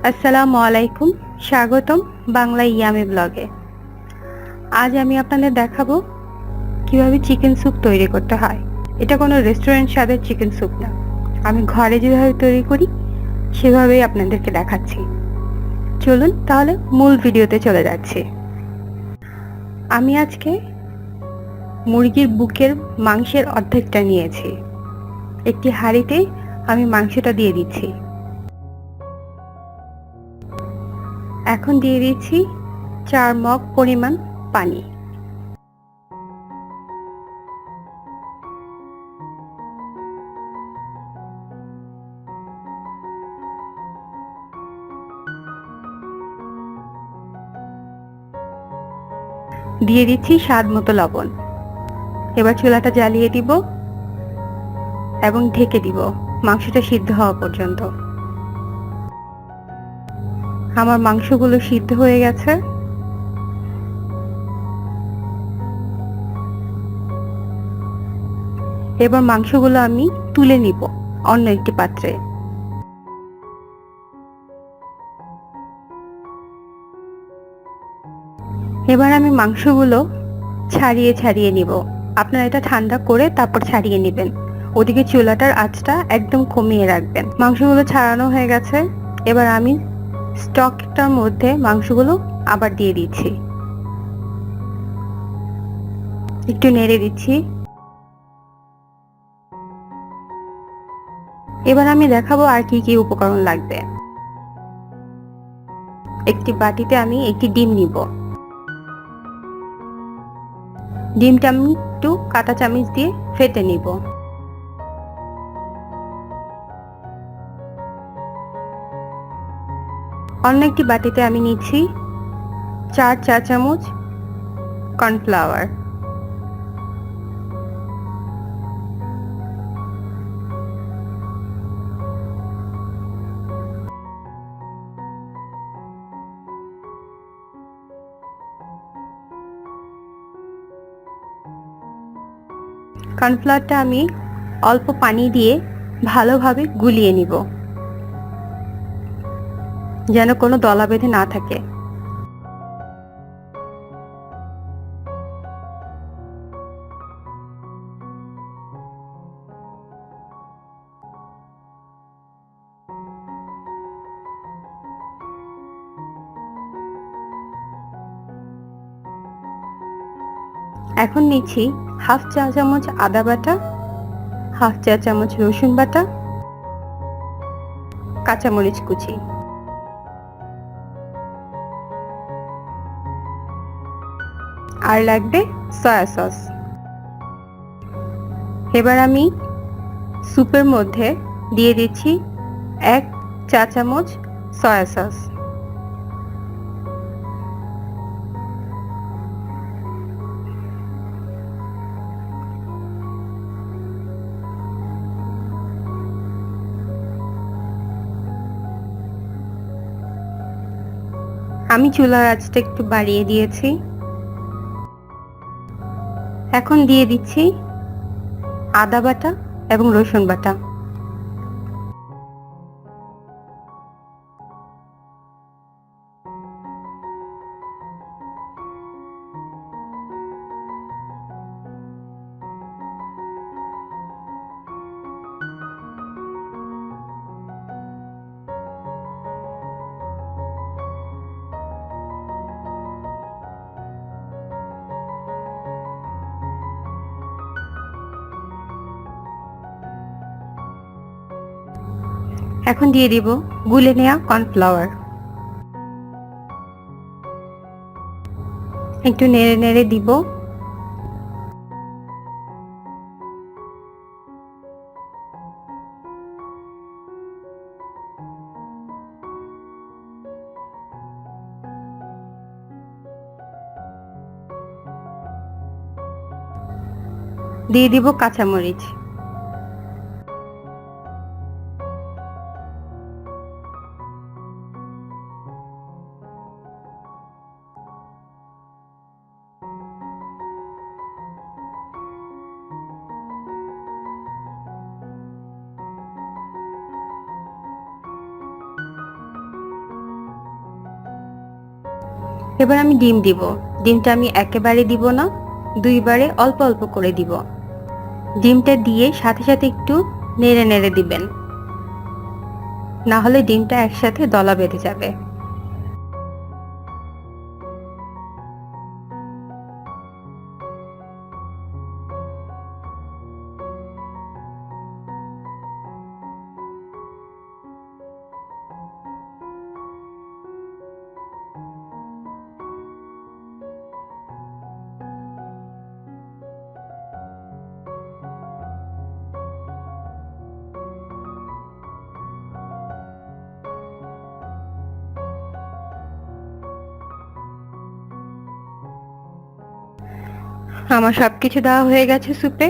আসসালামু আলাইকুম, স্বাগতম বাংলা ইয়ামি ব্লগে। আজ আমি আপনাদের দেখাবো কিভাবে চিকেন স্যুপ তৈরি করতে হয়। এটা কোনো রেস্টুরেন্ট স্বাদের চিকেন স্যুপ না, আমি ঘরে যেভাবে তৈরি করি সেভাবেই আপনাদেরকে দেখাচ্ছি। চলুন তাহলে মূল ভিডিওতে চলে যাচ্ছি। আমি আজকে মুরগির বুকের মাংসের অর্ধেকটা নিয়েছি। একটি হাঁড়িতে আমি মাংসটা দিয়ে দিচ্ছি। এখন দিয়ে দিচ্ছি 4 মগ পরিমাণ পানি। দিয়ে দিচ্ছি স্বাদ মতো লবণ। এবার চুলাটা জ্বালিয়ে দিব এবং ঢেকে দিব মাংসটা সিদ্ধ হওয়া পর্যন্ত। আমার মাংসগুলো সিদ্ধ হয়ে গেছে। এবার মাংসগুলো আমি তুলে নিব অন্য একটি পাত্রে। এবার আমি মাংসগুলো ছাড়িয়ে ছাড়িয়ে নিব। আপনারা এটা ঠান্ডা করে তারপর ছাড়িয়ে নেবেন। ওদিকে চুলাটার আঁচটা একদম কমিয়ে রাখবেন। মাংসগুলো ছাড়ানো হয়ে গেছে। এবার আমি স্টকটার মধ্যে মাংসগুলো আবার দিয়ে দিচ্ছি, একটু নেড়ে দিচ্ছি। এবার আমি দেখাবো আর কি কি উপকরণ লাগবে। একটি বাটিতে আমি একটি ডিম নিব। ডিমটা আমি একটু কাঁটা চামচ দিয়ে ফেটে নিব। অন্য একটি বাটিতে আমি নিচ্ছি 4 চা চামচ কর্নফ্লাওয়ার। কর্নফ্লাওয়ারটা আমি অল্প পানি দিয়ে ভালোভাবে গুলিয়ে নিব, যেন কোনো দলা বেঁধে না থাকে। এখন নিচ্ছি হাফ চা চামচ আদা বাটা, হাফ চা চামচ রসুন বাটা, কাঁচামরিচ কুচি, আর লাগবে সয়া সস। এবার আমি স্যুপের মধ্যে দিয়ে দিচ্ছি 1 চা চামচ সয়া সস। আমি চুলার আঁচটা একটু বাড়িয়ে দিয়েছি। এখন দিয়ে দিচ্ছি আদা বাটা এবং রসুন বাটা। এখন দিয়ে দিব গুলে নেওয়া কর্নফ্লাওয়ার। একটু নেড়ে নেড়ে দিব। দিয়ে দিব কাঁচামরিচ। এবার আমি ডিম দিব। ডিমটা আমি একেবারে দিব না, দুইবারে অল্প অল্প করে দিব। ডিমটা দিয়ে সাথে সাথে একটু নেড়ে নেড়ে দিবেন, না হলে ডিমটা একসাথে দলা বেঁধে যাবে। আমার সবকিছু দেওয়া হয়ে গেছে স্যুপে।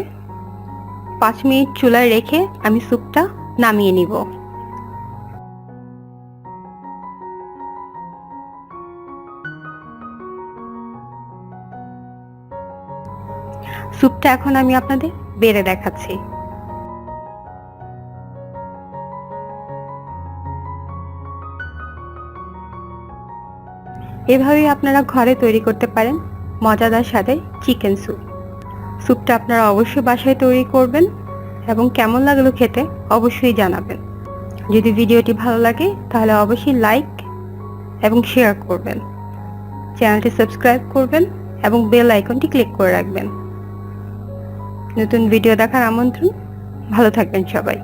5 মিনিট চুলায় রেখে আমি স্যুপটা নামিয়ে নিব। স্যুপটা এখন আমি আপনাদের বেড়ে দেখাচ্ছি। এভাবেই আপনারা ঘরে তৈরি করতে পারেন মজাদার স্বাদের চিকেন স্যুপ। স্যুপটা আপনারা অবশ্যই বাসায় তৈরি করবেন এবং কেমন লাগলো খেতে অবশ্যই জানাবেন। যদি ভিডিওটি ভালো লাগে তাহলে অবশ্যই লাইক এবং শেয়ার করবেন, চ্যানেলটি সাবস্ক্রাইব করবেন এবং বেল আইকনটি ক্লিক করে রাখবেন। নতুন ভিডিও দেখার আমন্ত্রণ। ভালো থাকবেন সবাই।